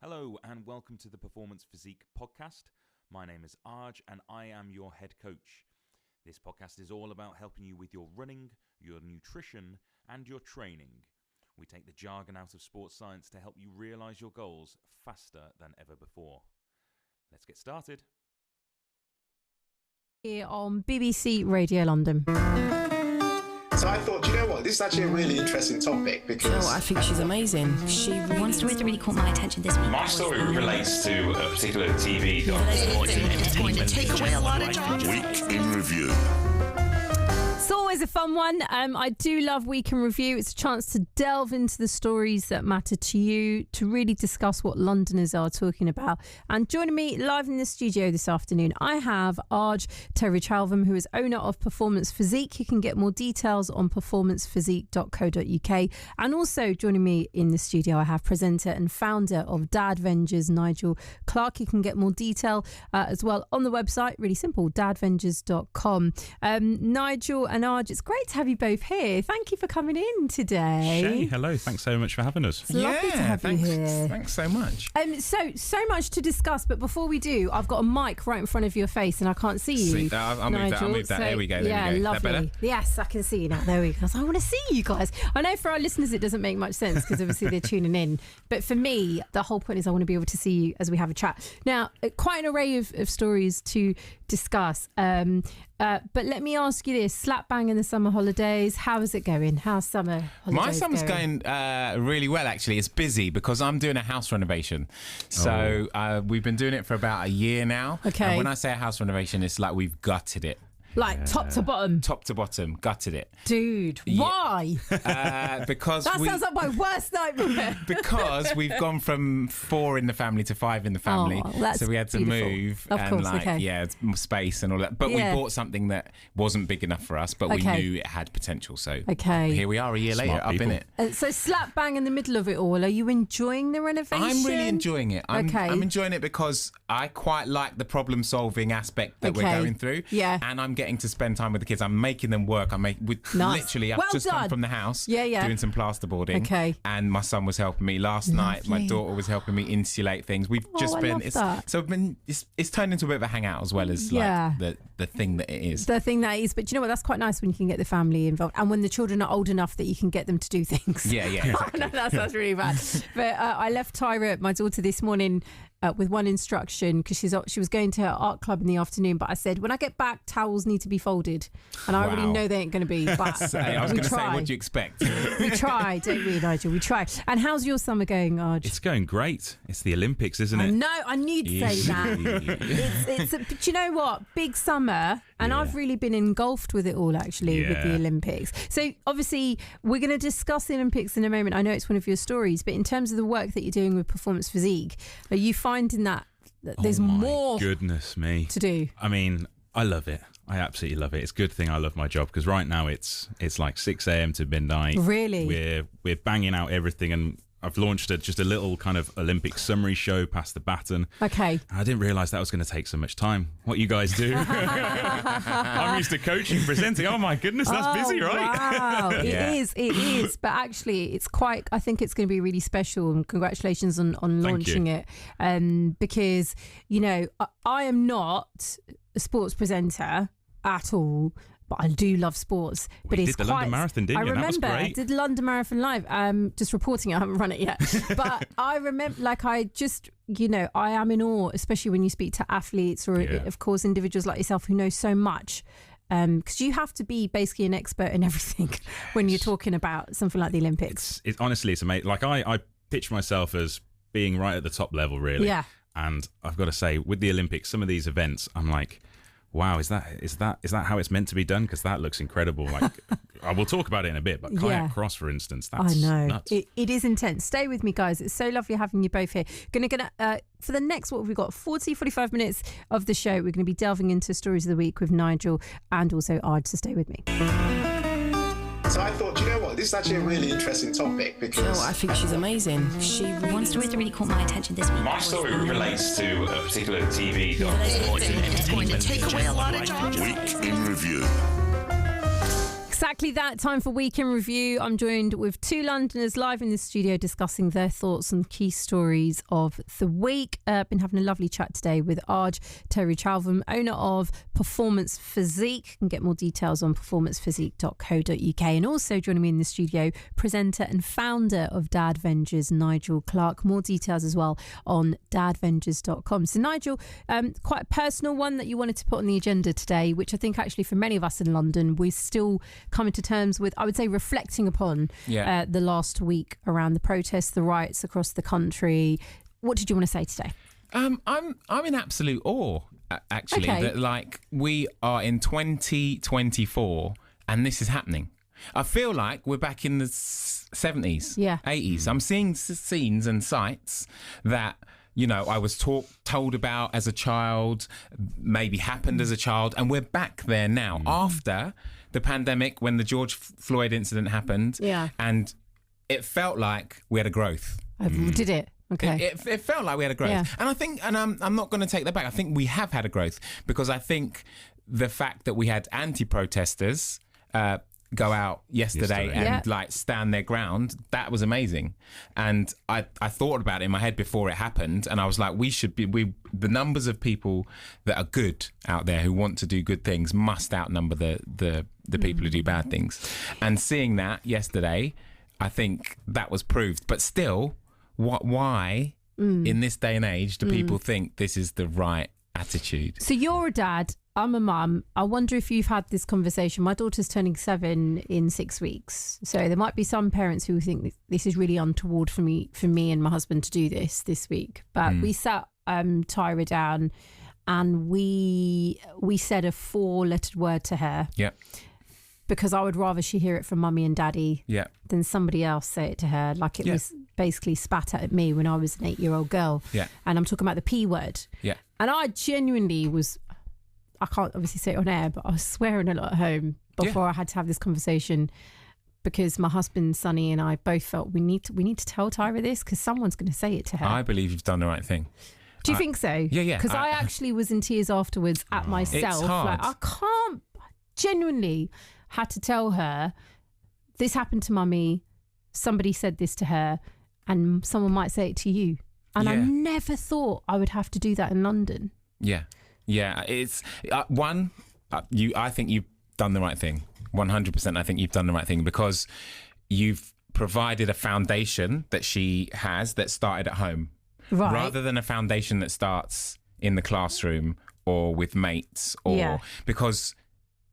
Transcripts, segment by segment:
Hello and welcome to the Performance Physique podcast. My name is Arj and I am your head coach. This podcast is all about helping you with your running, your nutrition and your training. We take the jargon out of sports science to help you realise your goals faster than ever before. Let's get started. Here on BBC Radio London. So I thought, you know what, this is actually a really interesting topic because... You know what, I think she's amazing. She really One story that really caught my attention this week. My story relates to a particular TV It's take away a lot of jobs. Week in Review. It's always a fun one. I do love Week in Review. It's a chance to delve into the stories that matter to you, to really discuss what Londoners are talking about. And joining me live in the studio this afternoon, I have Arj Terry-Chalvam, who is owner of Performance Physique. You can get more details on performancephysique.co.uk. And also joining me in the studio, I have presenter and founder of Dad Vengers, Nigel Clark. You can get more detail as well on the website. Really simple, dadvengers.com. Nigel and Arj, it's great to have you both here. Thank you for coming in today. Shay, hello. Thanks so much for having us. It's lovely to have you here. Thanks so much. So much to discuss, but before we do, I've got a mic right in front of your face and I can't see you. I'll move that. There we go. Yeah, Is lovely. that better? Yes, I can see you now. There we go. I want to see you guys. I know for our listeners it doesn't make much sense because obviously they're tuning in. But for me, the whole point is I want to be able to see you as we have a chat. Now, quite an array of stories to discuss. But let me ask you this: slap bang in the summer holidays. How is it going? How's summer holidays? My summer's going really well, actually. It's busy because I'm doing a house renovation. So we've been doing it for about a year now. Okay. And when I say a house renovation, it's like we've gutted it. Like top to bottom? Top to bottom, gutted it. Dude, why? Because that sounds like my worst nightmare. Because we've gone from 4 in the family to 5 in the family. Oh, that's so we had to beautiful. move Of course, it's space and all that. But we bought something that wasn't big enough for us, but we knew it had potential. So here we are a year later, up in it. So slap bang in the middle of it all. Are you enjoying the renovation? I'm really enjoying it. I'm enjoying it because I quite like the problem-solving aspect that we're going through. Yeah. And I'm getting to spend time with the kids. I'm making them work. Literally, I've just come from the house doing some plasterboarding. Okay. And my son was helping me last night. My daughter was helping me insulate things. We've just been. It's turned into a bit of a hangout as well as like the thing that it is. The thing that is. But you know what? That's quite nice when you can get the family involved and when the children are old enough that you can get them to do things. Yeah, exactly. No, that's really bad. But I left Tyra, my daughter, this morning with one instruction because she was going to her art club in the afternoon. But I said, when I get back, towels need to be folded. And I already know they ain't going to be. But I was going to say, what do you expect? We try, don't we, Nigel? We try. And how's your summer going, Arj? It's going great. It's the Olympics, isn't it? No, I knew you'd say that. But you know what? Big summer. And I've really been engulfed with it all, actually, with the Olympics. So, obviously, we're going to discuss the Olympics in a moment. I know it's one of your stories, but in terms of the work that you're doing with Performance Physique, are you finding that there's more goodness me to do? I mean, I love it. I absolutely love it. It's a good thing I love my job because right now it's like 6 a.m. to midnight. Really? We're banging out everything, and I've launched just a little kind of Olympic summary show, Pass the Baton. Okay. I didn't realise that was going to take so much time. What you guys do. I'm used to coaching, presenting. Oh my goodness, that's busy, right? Wow, it is. But actually, I think it's going to be really special, and congratulations on launching it. Because, you know, I am not a sports presenter at all. But I do love sports. But did the London Marathon, didn't you? I remember. That was great. I did the London Marathon live. Just reporting it. I haven't run it yet. But I remember, I am in awe, especially when you speak to athletes or, of course, individuals like yourself who know so much. Because you have to be basically an expert in everything when you're talking about something like the Olympics. Honestly, it's amazing. Like I pitch myself as being right at the top level, really. Yeah. And I've got to say, with the Olympics, some of these events, I'm like, wow, is that how it's meant to be done? Because that looks incredible. Like, I will talk about it in a bit, but kayak cross, for instance, that's nuts. It is intense. Stay with me, guys. It's so lovely having you both here. Gonna for the next, what have we got? 45 minutes of the show. We're going to be delving into stories of the week with Nigel and also Arj. So stay with me. So I thought, you know what, this is actually a really interesting topic because... You know what, I think she's amazing. One story that really caught my attention this week. My story relates to a particular TV It's take away a lot of jobs. Week in Review. Exactly that. Time for Week in Review. I'm joined with two Londoners live in the studio discussing their thoughts on key stories of the week. Been having a lovely chat today with Arj Terry-Chalvam, owner of Performance Physique. You can get more details on performancephysique.co.uk. And also joining me in the studio, presenter and founder of Dad Vengers, Nigel Clark. More details as well on dadvengers.com. So Nigel, quite a personal one that you wanted to put on the agenda today, which I think actually for many of us in London, we're still coming to terms with, I would say, reflecting upon the last week around the protests, the riots across the country. What did you want to say today? I'm in absolute awe, actually, that like we are in 2024 and this is happening. I feel like we're back in the 70s, 80s. I'm seeing scenes and sights that, you know, I was told about as a child, maybe happened as a child, and we're back there now after the pandemic when the George Floyd incident happened. Yeah. And it felt like we had a growth. Did it? Okay. It felt like we had a growth. Yeah. And I think, and I'm not going to take that back, I think we have had a growth because I think the fact that we had anti-protesters go out yesterday and like stand their ground, that was amazing. And I thought about it in my head before it happened, and I was like, the numbers of people that are good out there who want to do good things must outnumber the people who do bad things. And seeing that yesterday, I think that was proved. But still, why in this day and age do people think this is the right attitude? So you're a dad, I'm a mum. I wonder if you've had this conversation. My daughter's turning 7 in 6 weeks. So there might be some parents who think this is really untoward for me and my husband to do this week. But we sat Tyra down and we said a 4-lettered word to her. Yeah. Because I would rather she hear it from mummy and daddy than somebody else say it to her. Like it was basically spat at me when I was an 8-year-old girl. Yeah. And I'm talking about the P word. Yeah. And I genuinely was, I can't obviously say it on air, but I was swearing a lot at home before I had to have this conversation because my husband, Sonny, and I both felt we need to tell Tyra this because someone's going to say it to her. I believe you've done the right thing. Do you think so? Yeah. Because I actually was in tears afterwards at myself. It's hard. Like, I can't, genuinely had to tell her, this happened to mummy, somebody said this to her, and someone might say it to you. And I never thought I would have to do that in London. Yeah. It's I think you've done the right thing. 100%. I think you've done the right thing because you've provided a foundation that she has that started at home, rather than a foundation that starts in the classroom or with mates, or because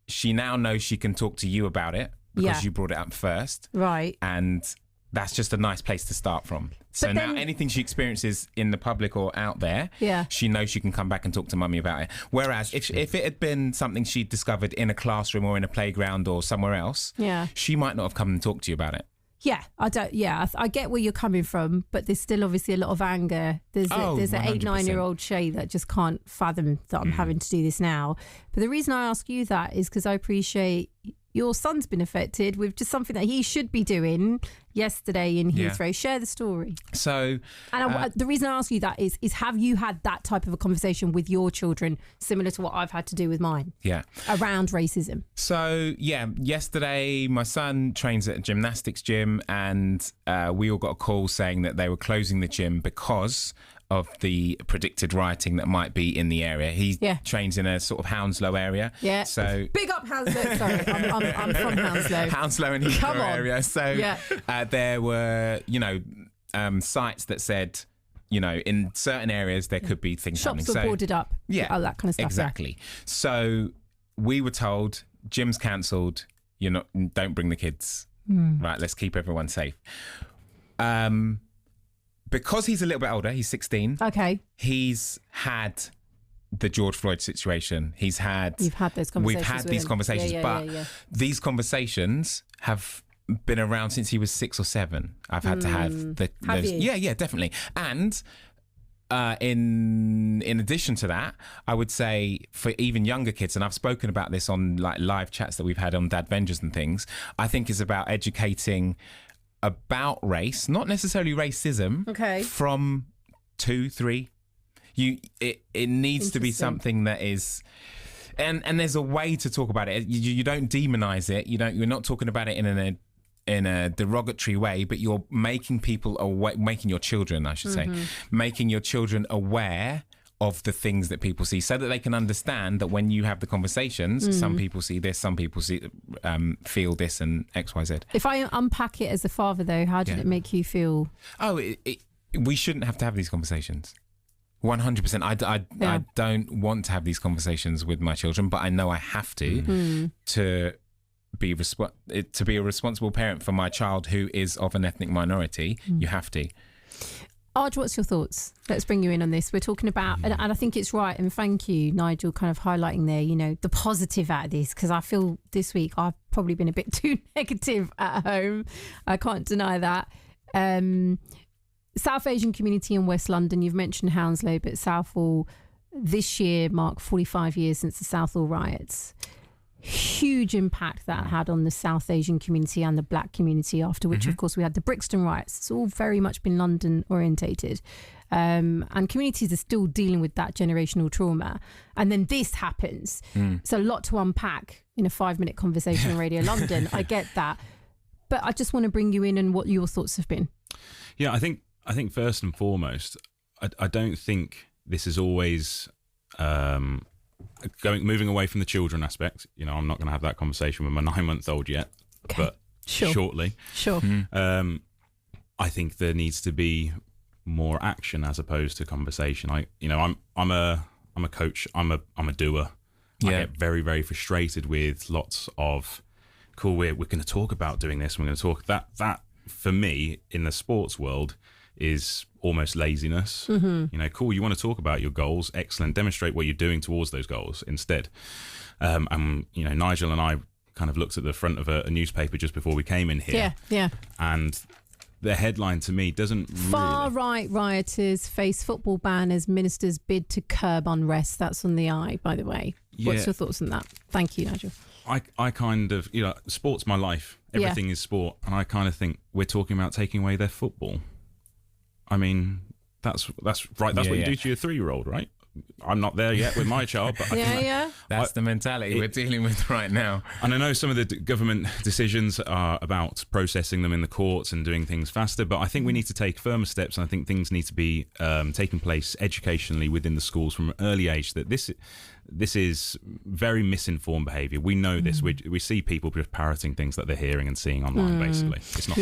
she now knows she can talk to you about it because you brought it up first, right? And that's just a nice place to start from. So now anything she experiences in the public or out there, she knows she can come back and talk to mummy about it. Whereas if it had been something she discovered in a classroom or in a playground or somewhere else, she might not have come and talked to you about it. Yeah, I don't. Yeah, I get where you're coming from, but there's still obviously a lot of anger. There's an 8-9-year-old Shay that just can't fathom that I'm having to do this now. But the reason I ask you that is because I appreciate your son's been affected with just something that he should be doing yesterday in Heathrow. Share the story. So, and the reason I ask you that is have you had that type of a conversation with your children, similar to what I've had to do with mine? Yeah, around racism. So yesterday my son trains at a gymnastics gym, and we all got a call saying that they were closing the gym because of the predicted rioting that might be in the area. He trains in a sort of Hounslow area. Yeah. So big up Hounslow. Sorry, I'm from Hounslow. Hounslow and Heathrow area. So there were, sites that said, in certain areas there could be things happening. Shops were boarded up. Yeah. All that kind of stuff. Exactly. So we were told, gym's cancelled. Don't bring the kids. Right. Let's keep everyone safe. Because he's a little bit older, he's 16. Okay. He's had the George Floyd situation. You've had those conversations. We've had these conversations, but these conversations have been around since he was 6 or 7. I've had to have those. Yeah, definitely. And in addition to that, I would say for even younger kids, and I've spoken about this on like live chats that we've had on Dad Vengers and things, I think is about educating about race, not necessarily racism, from 2, 3. It needs to be something that is And there's a way to talk about it. You don't demonize it. You're not talking about it in a derogatory way, but you're making people aware, making your children, I should say, making your children aware of the things that people see, so that they can understand that when you have the conversations, some people see this, some people feel this, and X, Y, Z. If I unpack it as a father, though, how did it make you feel? Oh, we shouldn't have to have these conversations. 100%. I don't want to have these conversations with my children, but I know I have to be a responsible parent for my child who is of an ethnic minority. You have to. Arj, what's your thoughts? Let's bring you in on this. We're talking about, and I think it's right, and thank you, Nigel, kind of highlighting there, you know, the positive out of this, because I feel this week I've probably been a bit too negative at home. I can't deny that. South Asian community in West London, you've mentioned Hounslow, but Southall this year marked 45 years since the Southall riots. Huge impact that had on the South Asian community and the black community, after which, of course, we had the Brixton riots. It's all very much been London orientated. And communities are still dealing with that generational trauma. And then this happens. It's a lot to unpack in a 5-minute conversation on Radio London. I get that. But I just want to bring you in and what your thoughts have been. Yeah, I think first and foremost, I don't think this is always... moving away from the children aspect, you know, I'm not going to have that conversation with my 9-month-old yet, but shortly. I think there needs to be more action as opposed to conversation. I'm a coach. I'm a doer. I get very, very frustrated with lots of we're going to talk about doing this. We're going to talk that for me in the sports world is almost laziness. You know, cool, you want to talk about your goals, excellent, demonstrate what you're doing towards those goals instead. And you know, Nigel and I kind of looked at the front of a newspaper just before we came in here, and the headline to me doesn't Far-right rioters face football ban as ministers bid to curb unrest. That's on the eye, by the way. What's your thoughts on that? Thank you, Nigel. I kind of, you know, sport's my life, everything is sport, and I kind of think we're talking about taking away their football. I mean, that's right. That's what you do to your 3-year-old, right? I'm not there yet with my child, but that's the mentality we're dealing with right now. And I know some of the government decisions are about processing them in the courts and doing things faster, but I think we need to take firmer steps, and I think things need to be taking place educationally within the schools from an early age. That this is very misinformed behaviour. We know this. We see people just parroting things that they're hearing and seeing online. Basically, it's not.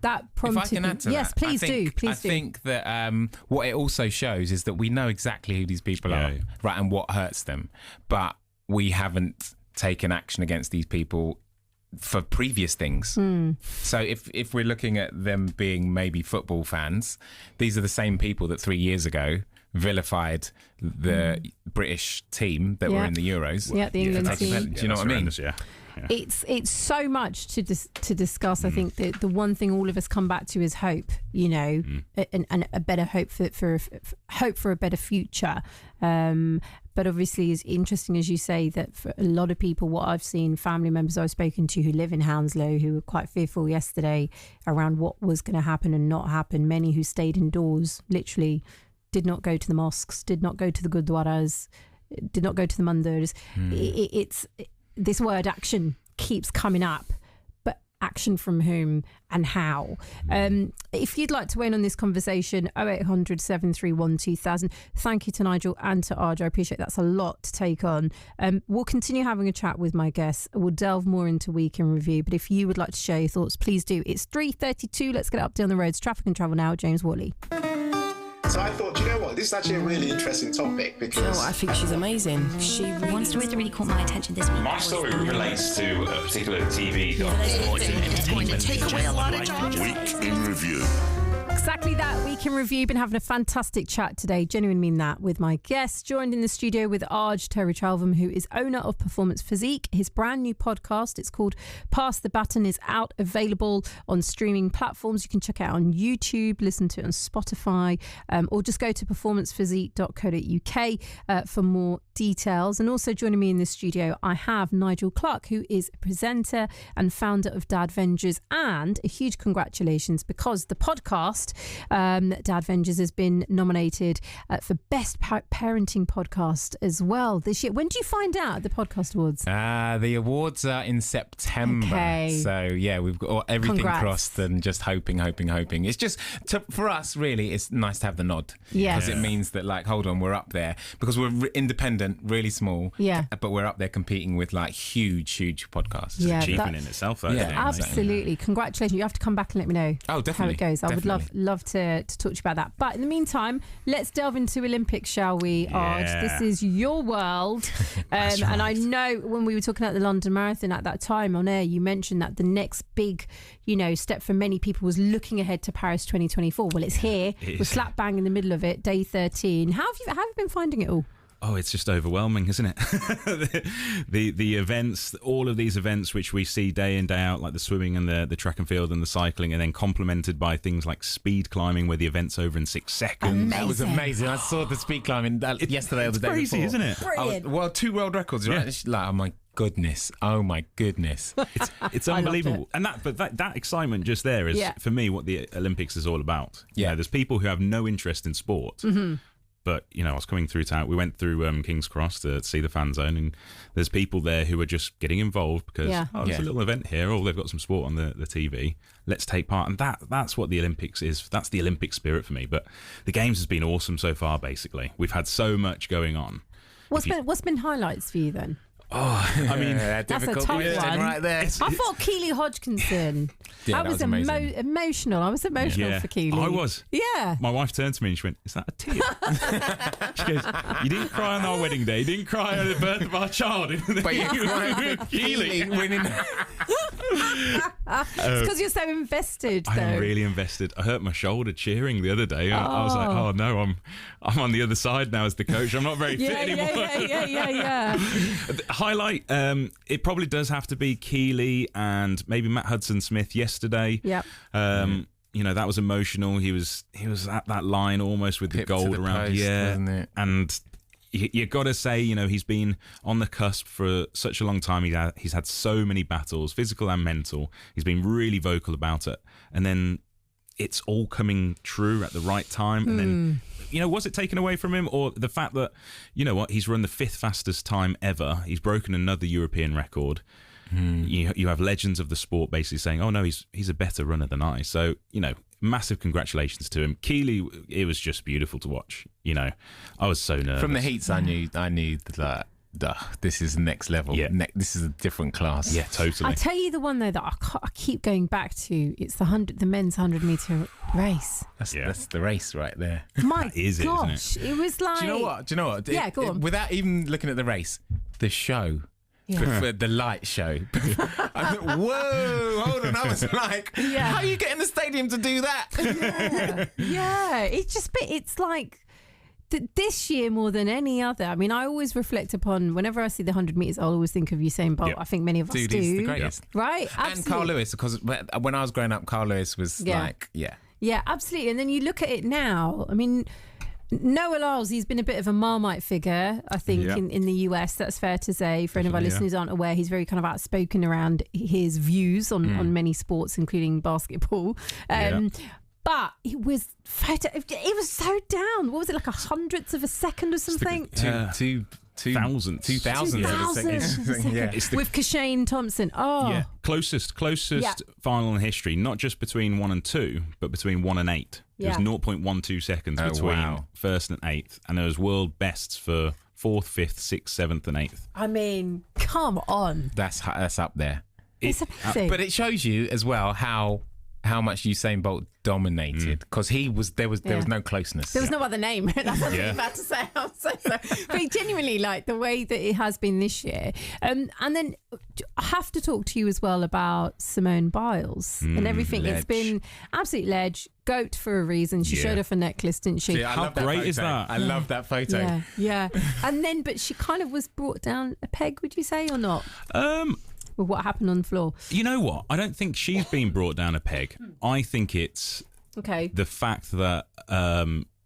That prompted. If I can add to that, yes, please do. I think that what it also shows is that we know exactly who these people are, right, and what hurts them, but we haven't taken action against these people for previous things. So if we're looking at them being maybe football fans, these are the same people that 3 years ago vilified the British team that were in the Euros. The England team. Do you know what I mean? It's so much to discuss. I think the one thing all of us come back to is hope, you know, and a better hope for a better future. But obviously, it's interesting, as you say, that for a lot of people, what I've seen, family members I've spoken to who live in Hounslow, who were quite fearful yesterday around what was going to happen and not happen. Many who stayed indoors, literally did not go to the mosques, did not go to the gurdwaras, did not go to the mandirs. It's this word action keeps coming up, but action from whom and how? If you'd like to weigh in on this conversation, 0800 731 2000. Thank you to Nigel and to Arj. I appreciate that's a lot to take on. We'll continue having a chat with my guests. We'll delve more into Week in Review, but if you would like to share your thoughts, please do. It's 3:32. Let's get up down the roads. Traffic and travel now. James Worley. So I thought, you know what, this is actually a really interesting topic because... I think she's amazing. One story that really caught my attention this week. My story relates to a particular TV It's going to take away a lot of jobs. Week in Review. Exactly that. Week in Review. Been having a fantastic chat today. Genuinely mean that, with my guests. Joined in the studio with Arj Terry-Chalvam, who is owner of Performance Physique. His brand new podcast, it's called Pass the Baton, is out, available on streaming platforms. You can check it out on YouTube, listen to it on Spotify, or just go to performancephysique.co.uk for more details. And also joining me in the studio, I have Nigel Clark, who is a presenter and founder of Dad Vengers. And a huge congratulations, because the podcast podcast. Dad Vengers has been nominated for Best Parenting Podcast as well this year. When do you find out the podcast awards? The awards are in September. Okay. So, yeah, we've got everything Congrats. crossed and just hoping. It's just, for us, really, it's nice to have the nod. Yeah. Because it means that, like, hold on, we're up there. Because we're independent, really small. Yeah. But we're up there competing with, like, huge Yeah, podcasts. It's an achievement in itself. That, Yeah, isn't it? absolutely. Congratulations. You have to come back and let me know Oh, definitely. how it goes. I would Definitely. love to talk to you about that. But in the meantime, let's delve into Olympics, shall we, Arj? Yeah. This is your world. And I know when we were talking about the London Marathon at that time on air, you mentioned that the next big, step for many people was looking ahead to Paris 2024. Well, it's here. We're slap bang in the middle of it, day 13. How have you been finding it all? Oh, it's just overwhelming, isn't it? the events, all of these events which we see day in, day out, like the swimming and the track and field and the cycling, and then complemented by things like speed climbing where the event's over in 6 seconds. That was amazing. I saw the speed climbing yesterday or the day crazy, before. isn't it? Brilliant. 2 world records, right? Yeah. It's like, oh my goodness. It's unbelievable. And that excitement just there is, for me, what the Olympics is all about. Yeah. There's people who have no interest in sport. Mm-hmm. But, I was coming through town. We went through King's Cross to see the fan zone, and there's people there who are just getting involved because, there's a little event here, they've got some sport on the TV. Let's take part. And that's what the Olympics is. That's the Olympic spirit for me. But the Games has been awesome so far, basically. We've had so much going on. What's been highlights for you then? Oh, I mean, That's a difficult tough question one. right there. I thought Keely Hodgkinson. Yeah, that was amazing. Emotional. I was emotional for Keely. I was. Yeah. My wife turned to me and she went, "Is that a tear?" She goes, "You didn't cry on our wedding day. You didn't cry on the birth of our child." But you cried for Keely winning. It's because you're so invested, though. I'm really invested. I hurt my shoulder cheering the other day. I was like, "Oh no, I'm on the other side now as the coach. I'm not very fit anymore." Yeah. Highlight, it probably does have to be Keely and maybe Matt Hudson-Smith yesterday. Yep. That was emotional. He was at that line almost with the Hip to gold the around. post, wasn't it? And you got to say, he's been on the cusp for such a long time. He's had so many battles, physical and mental. He's been really vocal about it, and then it's all coming true at the right time. And then, was it taken away from him, or the fact that, he's run the 5th fastest time ever. He's broken another European record. You have legends of the sport basically saying, "Oh no, he's a better runner than I." So, massive congratulations to him. Keely, it was just beautiful to watch. I was so nervous. From the heats, I knew that this is next level. Yeah. This is a different class. Yeah, totally. I tell you the one though that I keep going back to. It's the men's 100-meter race. That's the race right there. My That is it, isn't gosh, it was like. Do you know what? Yeah, go on. Without even looking at the race, the show. Yeah. The light show. I thought, whoa, hold on. I was like, how are you getting the stadium to do that? Yeah. It's like this year more than any other. I mean, I always reflect upon whenever I see the 100 meters, I'll always think of Usain Bolt. Yep. I think many of us Dude, do. he's the greatest. Right? Absolutely. And Carl Lewis, because when I was growing up, Carl Lewis was Yeah, absolutely. And then you look at it now. I mean, Noah Lyles, he's been a bit of a Marmite figure, I think, in the US. That's fair to say. For any of our listeners who aren't aware, he's very kind of outspoken around his views on many sports, including basketball. But it was so down. What was it, like 100th of a second or something? Two Thousandths. 2,000 of a second. Yeah. With Kashane Thompson. Oh. Yeah, closest final in history, not just between 1 and 2, but between 1 and 8. It was 0.12 seconds between first and 8th, and there was world bests for 4th, 5th, 6th, 7th, and 8th. I mean, come on. That's up there. It's amazing. But it shows you as well how much Usain Bolt dominated, because there was no closeness. There was no other name. That's what I was about to say. I'm so sorry. But genuinely, like the way that it has been this year. And then I have to talk to you as well about Simone Biles and everything. Ledge. It's been absolute ledge. Goat for a reason. She showed off a necklace, didn't she? Yeah, How great is that? I love that photo. Yeah. And then, but she kind of was brought down a peg, would you say, or not? With what happened on the floor. You know what? I don't think she's been brought down a peg. I think it's the fact that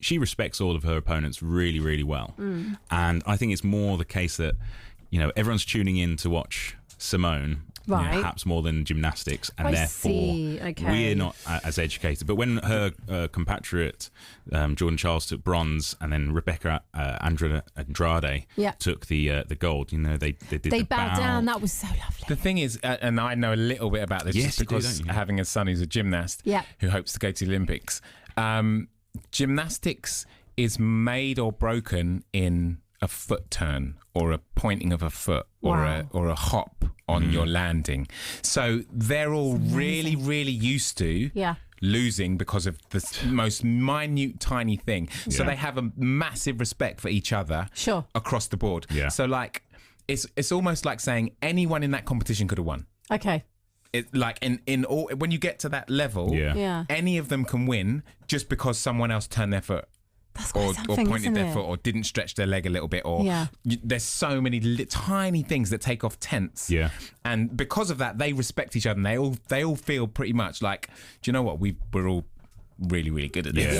she respects all of her opponents really, really well. And I think it's more the case that, everyone's tuning in to watch Simone. Right. perhaps more than gymnastics, and I therefore see. Okay. we're not as educated. But when her compatriot Jordan Charles took bronze, and then Rebecca Andrade Yeah. took the gold, you know, they did They the bowed bow. down. That was so lovely. The thing is, and I know a little bit about this Yes, just you do, because don't you? having a son who's a gymnast Yeah. who hopes to go to the Olympics. Gymnastics is made or broken in a foot turn or a pointing of a foot Wow. or a hop on your landing. So they're all really, really used to Yeah. losing because of the most minute, tiny thing. So Yeah. they have a massive respect for each other Sure. across the board. Yeah. So like, it's almost like saying anyone in that competition could have won. Okay. It, like in all, when you get to that level, Yeah. any of them can win just because someone else turned their foot That's or quite something, pointed isn't their it? foot or didn't stretch their leg a little bit or Yeah. there's so many tiny things that take off tenths. Yeah. And because of that, they respect each other and they all feel pretty much like, do you know what, we're all really, really good at this.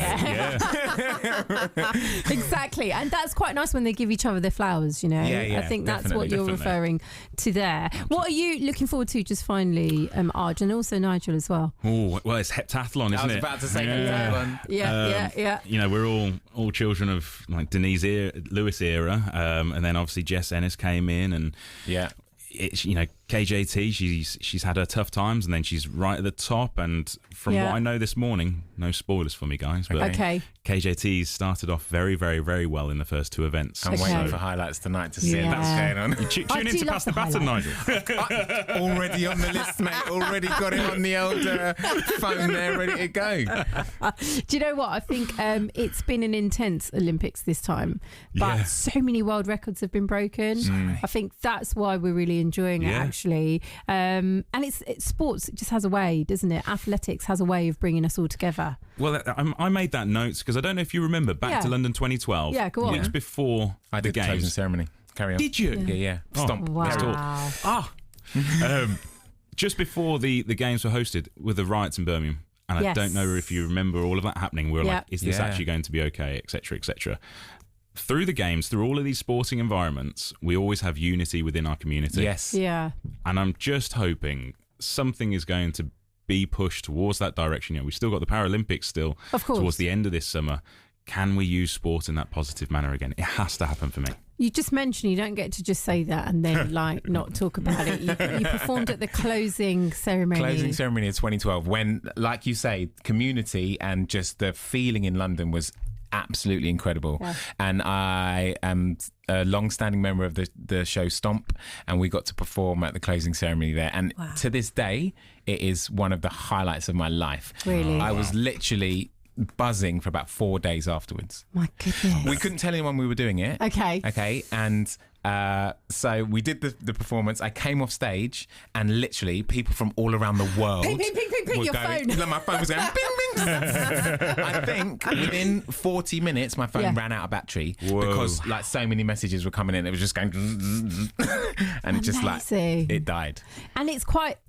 Exactly, and that's quite nice when they give each other their flowers, you know. Yeah, I think that's what definitely, you're referring to there. What are you looking forward to just finally, Arj, and also Nigel as well? Oh, well, it's heptathlon, isn't it? I was about to say heptathlon. Yeah. You know, we're all children of like Denise Lewis era, and then obviously Jess Ennis came in, and Yeah. it's, you know, KJT, she's had her tough times, and then she's right at the top. And from Yeah. what I know this morning, no spoilers for me, guys, but Okay. KJT started off very, very, very well in the first two events. I'm Okay. waiting for highlights tonight to see Yeah. if that's going on. Tune in do to love pass the the baton, Nigel. Already on the list, mate. Already got it on the old phone there, ready to go. Do you know what? I think it's been an intense Olympics this time, but Yeah. so many world records have been broken. I think that's why we're really enjoying it, Yeah. actually. And it's sports, it just has a way, doesn't it? Athletics has a way of bringing us all together. Well, I made that note because I don't know if you remember back Yeah. to London 2012. Yeah, go on. Weeks before I the did the closing games. ceremony. Carry on. Did you? Yeah. Stomp. Wow. Let's talk. Just before the games were hosted with the riots in Birmingham, and I Yes. don't know if you remember all of that happening. We were Yeah. like, is this Yeah. actually going to be okay, etc., etc. Through the games, through all of these sporting environments, we always have unity within our community. Yes. Yeah. And I'm just hoping something is going to be pushed towards that direction. You know, we've still got the Paralympics still Of course. towards the end of this summer. Can we use sport in that positive manner again? It has to happen for me. You just mentioned you don't get to just say that and then like not talk about it. You performed at the closing ceremony. Closing ceremony of 2012 when, like you say, community and just the feeling in London was absolutely incredible. Yeah. And I am a long-standing member of the show Stomp, and we got to perform at the closing ceremony there. And to this day, it is one of the highlights of my life. Really? I was literally buzzing for about 4 days afterwards. My goodness. We couldn't tell anyone we were doing it. Okay. And so we did the performance. I came off stage, and literally people from all around the world. Ping, ping, ping, ping, ping, were your going, phone. No, my phone was going ping, ping. I think within 40 minutes, my phone Yeah. ran out of battery Whoa. because like so many messages were coming in. It was just going, and it just like Amazing. it died. And it's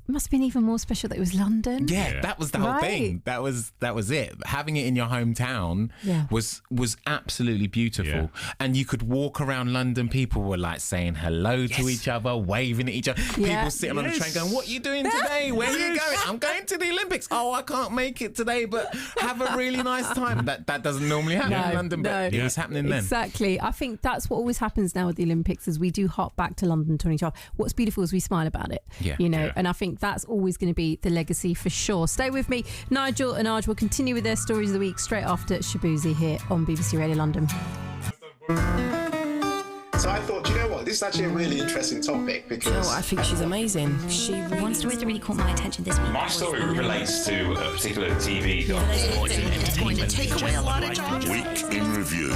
must have been even more special that it was London. Yeah, that was the whole Right. thing. That was it. Having it in your hometown Yeah. was absolutely beautiful. Yeah. And you could walk around London. People were like saying hello to each other, waving at each other. Yeah. People sitting on the train going, "What are you doing today? Where are you going?" "I'm going to the Olympics." "Oh, I can't make it today, but have a really nice time." That doesn't normally happen in London, but it was happening then. Exactly. I think that's what always happens now with the Olympics is we do hop back to London 2012. What's beautiful is we smile about it. Yeah. You know, Yeah. and I think that's always going to be the legacy for sure. Stay with me. Nigel and Arj will continue with their stories of the week straight after Shabuzi here on BBC Radio London. So I thought, you know what, this is actually a really interesting topic You know because what? I think she's amazing. She really One story that really caught my attention this week. My story relates to a particular TV It's going to take away a lot of jobs. Week in review.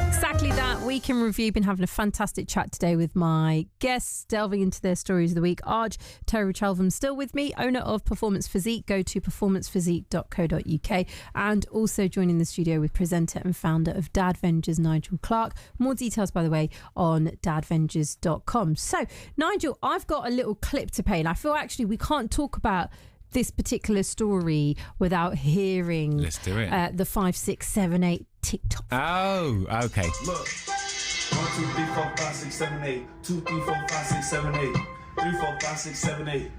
Exactly that. Week in review. Been having a fantastic chat today with my guests, delving into their stories of the week. Arj Terry-Chalvam still with me, owner of Performance Physique. Go to performancephysique.co.uk, and also joining the studio with presenter and founder of Dad Vengers, Nigel Clark. More details, by the way, on dadvengers.com. So, Nigel, I've got a little clip to play, and I feel actually we can't talk about this particular story without hearing Let's do it. the 5, 6, 7, 8 TikTok. Oh, okay. Look, 1, 2, 3, 4, 5, 6, 7, 8. 2, 3, 4, 5, 6, 7, 8. 3, 4, 5, 6, 7, 8.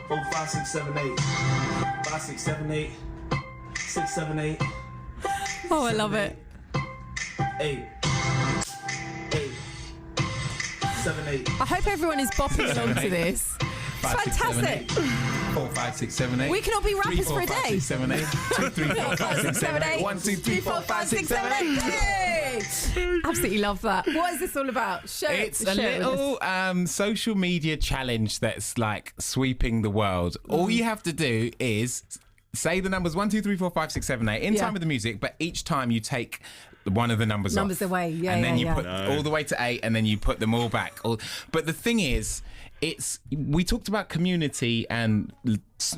4, 5, 6, 7, 8. 5, 6, 7, 8. 6, 7, 8. Oh, I love it. 8. 8. 7, 8. I hope everyone is bopping along to this. It's 5, 6, 7, fantastic. 8. 4, 5, 6, 7, 8. We can all be 3, rappers 4, for a 5, day. 6, 7, 8. 2, 3, 4, 5, 6, 7, 8. 1, 2, 3, 4, 5, 6, 7, 8. Yay! Absolutely love that. What is this all about? It's a little social media challenge that's like sweeping the world. All you have to do is say the numbers 1, 2, 3, 4, 5, 6, 7, 8 in time with the music, but each time you take one of the numbers off. away, yeah, and then yeah, you put all the way to 8, and then you put them all back. But the thing is, we talked about community, and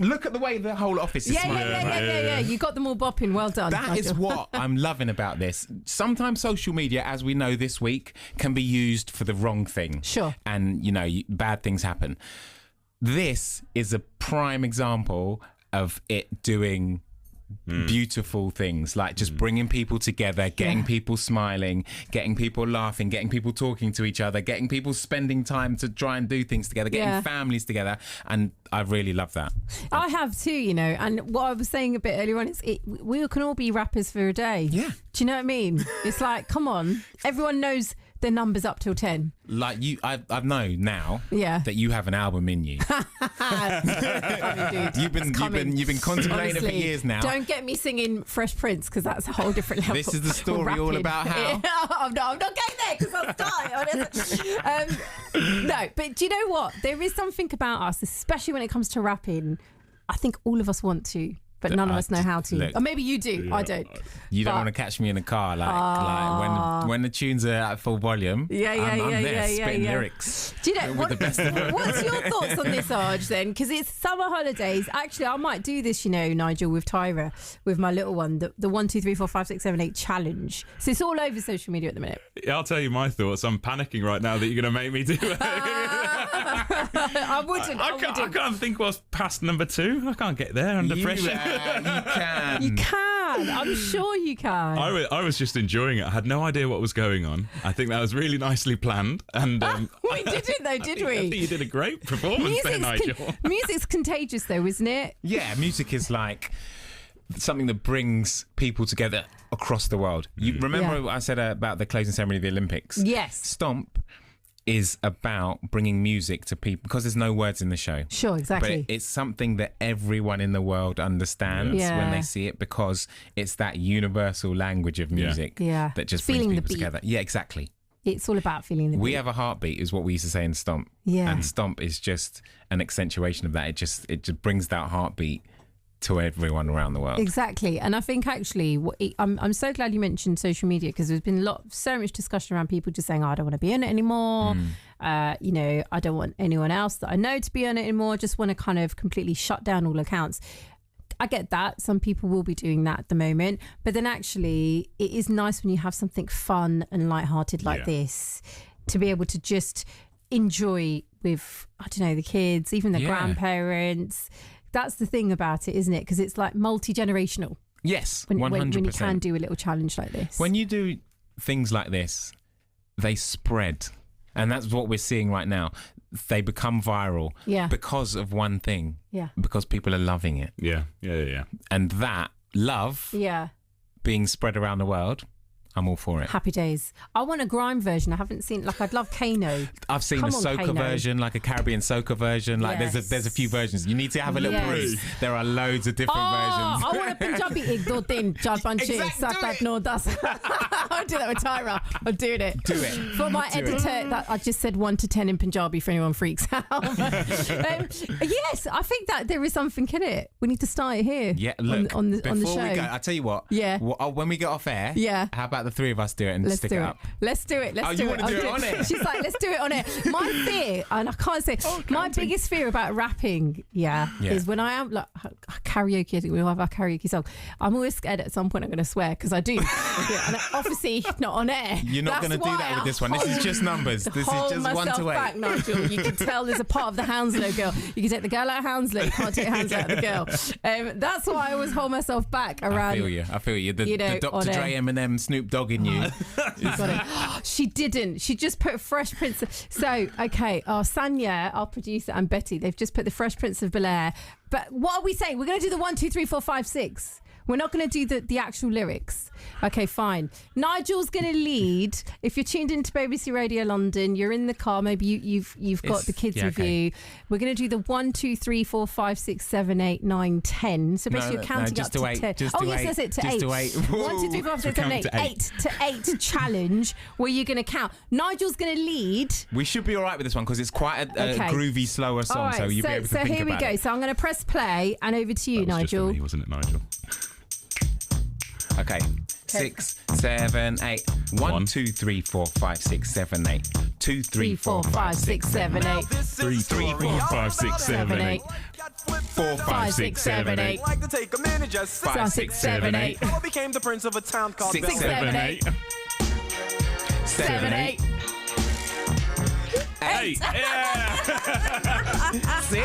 look at the way the whole office is smiling. Yeah. You got them all bopping. Well done. That is what I'm loving about this. Sometimes social media, as we know this week, can be used for the wrong thing. Sure. And, bad things happen. This is a prime example of it doing beautiful things, like just bringing people together, getting people smiling, getting people laughing, getting people talking to each other, getting people spending time to try and do things together, getting families together, and I really love that. I have too, and what I was saying a bit earlier on is we can all be rappers for a day. Yeah. Do you know what I mean? It's like, come on, everyone knows the numbers up till 10. Like I know now that you have an album in you. You've been contemplating it for years now. Don't get me singing Fresh Prince, because that's a whole different level. This is the story all about how. I'm not getting there because I'll start. No, but do you know what? There is something about us, especially when it comes to rapping. I think all of us want to, but none of us know how to. Look, or maybe you do. I don't. You don't want to catch me in a car like when the tunes are at full volume. I'm there spitting lyrics. Do you know with the best of them. what's your thoughts on this, Arj? Then, because it's summer holidays. Actually, I might do this. Nigel, with Tyra, with my little one, the 1, 2, 3, 4, 5, 6, 7, 8 challenge. So it's all over social media at the minute. Yeah, I'll tell you my thoughts. I'm panicking right now that you're going to make me do it. I wouldn't. I can't think what's past number 2. I can't get there under pressure. You can. I'm sure you can. I was just enjoying it. I had no idea what was going on. I think that was really nicely planned. And we didn't, though, did we? I think you did a great performance there, Nigel. Music's contagious, though, isn't it? Yeah, music is like something that brings people together across the world. You remember what I said about the closing ceremony of the Olympics? Yes. Stomp is about bringing music to people because there's no words in the show. Sure, exactly. But it's something that everyone in the world understands when they see it, because it's that universal language of music that just feeling brings people together. Yeah, exactly. It's all about feeling the beat. We have a heartbeat is what we used to say in Stomp. Yeah. And Stomp is just an accentuation of that. It just brings that heartbeat to everyone around the world. Exactly. And I think actually I'm so glad you mentioned social media, because there's been so much discussion around people just saying, I don't want to be on it anymore. I don't want anyone else that I know to be on it anymore. I just want to kind of completely shut down all accounts. I get that. Some people will be doing that at the moment. But then actually it is nice when you have something fun and lighthearted like this to be able to just enjoy with, the kids, even the grandparents. That's the thing about it, isn't it? Because it's like multi-generational. Yes, 100%. When you can can do a little challenge like this. When you do things like this, they spread. And that's what we're seeing right now. They become viral because of one thing. Yeah. Because people are loving it. Yeah. And that love being spread around the world, I'm all for it. Happy days. I want a grime version. I haven't seen, I'd love Kano. I've seen a soca version, like a Caribbean soca version. Like there's a few versions. You need to have a little peruse. There are loads of different versions. I want a Punjabi ek do tin char panch chhe sat aat no das. I'll do that with Tyra. I'm doing it. Do it. For my editor, that I just said 1 to 10 in Punjabi for anyone freaks out. Yes, I think that there is something in it. We need to start it here. Yeah, look. On the before show. we go, I tell you what. Yeah. When we get off air. Yeah. How about the 3 of us do it and stick it up? Let's do it. Let's you do it. want to do it on it? She's like, let's do it on it. My fear, and I can't say, my biggest fear about rapping, is when I am like karaoke. We all have our karaoke song. I'm always scared at some point I'm going to swear, because I do. And obviously See, not on air. You're not going to do that with this one. This is just numbers. This is just 1 to 8. Back, Nigel. You can tell there's a part of the Hounslow girl. You can take the girl out of Hounslow. You can't take Hounslow out of the girl. That's why I always hold myself back around. I feel you. The Dr. Dre, Eminem, Snoop Dogg in you. She didn't. She just put Fresh Prince. So, okay, Sanya, our producer, and Betty, they've just put the Fresh Prince of Bel-Air. But what are we saying? We're going to do the 1, 2, 3, 4, 5, 6. We're not going to do the actual lyrics. Okay, fine. Nigel's going to lead. If you're tuned into BBC Radio London, you're in the car. Maybe you've got the kids with you. We're going to do the 1, 2, 3, 4, 5, 6, 7, 8, 9, 10. So basically, you're counting up to 10. Yes, that's it. To 8. 1, 2, 3, 4, 5, 6, 7, 8. 8 to 8 challenge where you're going to count. Nigel's going to lead. We should be all right with this one because it's quite a groovy, slower song. Right, so you'll be able to think about it. So here we go. So I'm going to press play and over to you, Nigel. Just for me, wasn't it, Nigel? Okay. 6, 7, 8. 1, 2, 3, 4, 5, 6, 7, 8. 2, 3, 4, 5, 6, 7, 8. 3, 4, 5, 6, 7, 8. 4, 5, 6, 7, 8. 5, 6, 7, 8. Became the prince of a town called 6, 7, 8. 7, 8. 8. See?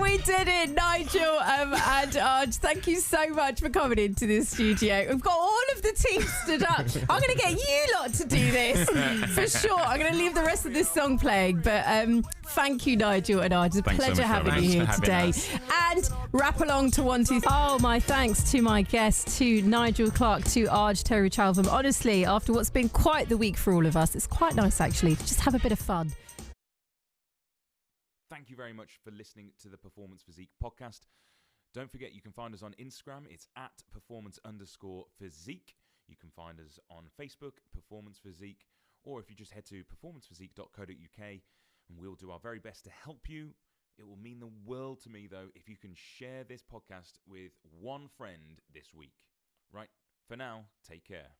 We did it, Nigel and Arj. Thank you so much for coming into this studio. We've got all of the team stood up. I'm going to get you lot to do this for sure. I'm going to leave the rest of this song playing, but thank you, Nigel and Arj. It's a pleasure having you here today. And wrap along to 1, 2, 3. Oh, my thanks to my guests, to Nigel Clark, to Arj Terry Chalvam. Honestly, after what's been quite the week for all of us, it's quite nice actually to just have a bit of fun. Thank you very much for listening to the Performance Physique podcast. Don't forget, you can find us on Instagram. It's at performance_physique. You can find us on Facebook, Performance Physique, or if you just head to performancephysique.co.uk, and we'll do our very best to help you. It will mean the world to me, though, if you can share this podcast with one friend this week. Right, for now, take care.